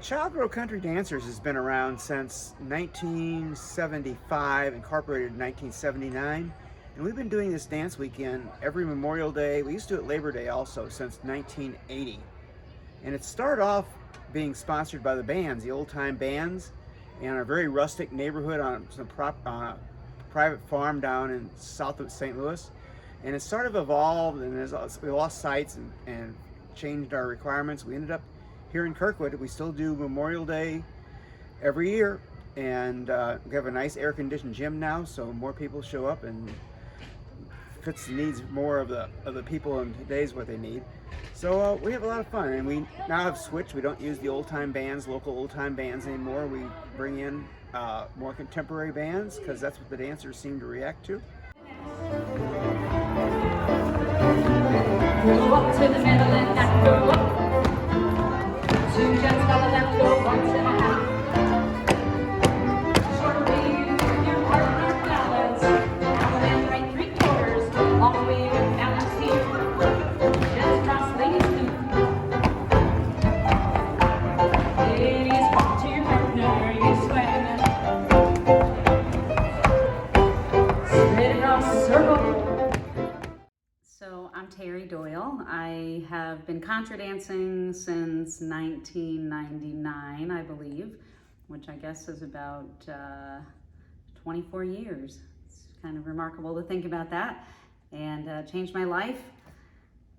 Child Grow Country Dancers has been around since 1975, incorporated in 1979. And we've been doing this dance weekend every Memorial Day. We used to do it Labor Day also since 1980. And it started off being sponsored by the bands, the old time bands, in a very rustic neighborhood on a private farm down in south of St. Louis. And it sort of evolved, and we lost sites and changed our requirements. We ended up here in Kirkwood. We still do Memorial Day every year, and we have a nice air-conditioned gym now, so more people show up and fits the needs more of the people in today's what they need. So we have a lot of fun, and we now have switched. We don't use the old-time bands, local old-time bands anymore. We bring in more contemporary bands because that's what the dancers seem to react to. Go up to the middle and not go up. Two jumps on the left, go once and a half. Short weave with your partner balance. Now and right 3/4. Long weave and balance here. Just cross ladies loop. Ladies, walk to your partner, you swing. Straight across circle. So I'm Terry Doyle. I have been contra dancing since 1999, I believe, which I guess is about 24 years. It's kind of remarkable to think about that. And changed my life,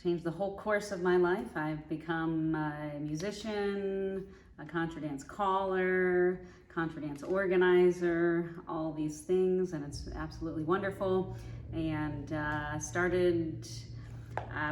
changed the whole course of my life. I've become a musician, a contra dance caller, contra dance organizer, all these things, and it's absolutely wonderful. And started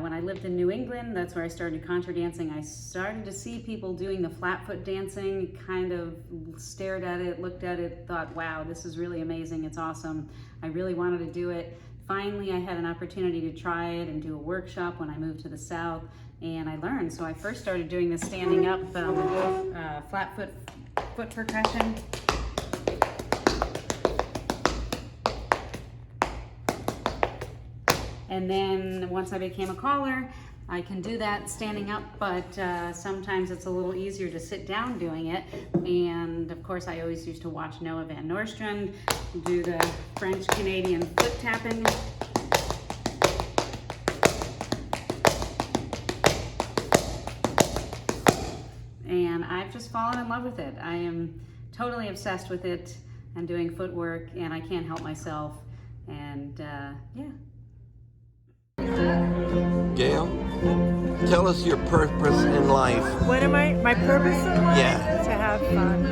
when I lived in New England. That's where I started contra dancing. I started to see people doing the flat foot dancing, kind of stared at it, looked at it, thought, wow, this is really amazing, it's awesome. I really wanted to do it. Finally, I had an opportunity to try it and do a workshop when I moved to the South, and I learned. So I first started doing the standing up flat foot percussion. And then once I became a caller, I can do that standing up, but sometimes it's a little easier to sit down doing it. And of course, I always used to watch Noah Van Nostrand do the French-Canadian foot tapping. And I've just fallen in love with it. I am totally obsessed with it and doing footwork, and I can't help myself. And yeah. Gail, tell us your purpose in life. What am my purpose in life? Yeah. To have fun.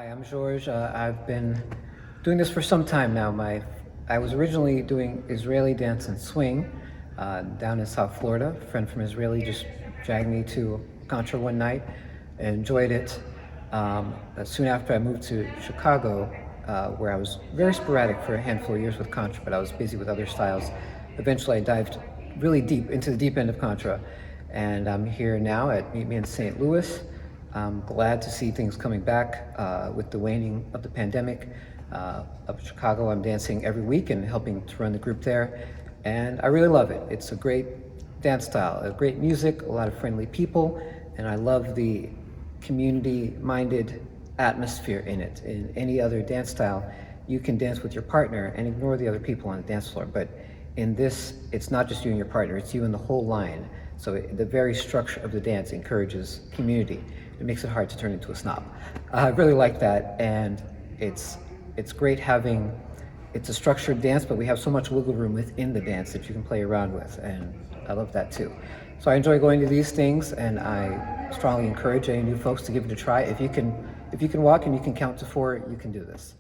Hi, I'm George. I've been doing this for some time now. I was originally doing Israeli dance and swing down in South Florida. A friend from Israeli just dragged me to contra one night and enjoyed it. Soon after I moved to Chicago, where I was very sporadic for a handful of years with contra, but I was busy with other styles. Eventually I dived really deep into the deep end of contra, and I'm here now at Meet Me in St. Louis. I'm glad to see things coming back with the waning of the pandemic. Up in Chicago, I'm dancing every week and helping to run the group there, and I really love it. It's a great dance style, a great music, a lot of friendly people, and I love the community-minded atmosphere in it. In any other dance style, you can dance with your partner and ignore the other people on the dance floor, but in this, it's not just you and your partner, it's you and the whole line. So the very structure of the dance encourages community. It makes it hard to turn into a snob. I really like that, and it's great having, it's a structured dance, but we have so much wiggle room within the dance that you can play around with, and I love that too. So I enjoy going to these things, and I strongly encourage any new folks to give it a try. If you can walk and you can count to 4, you can do this.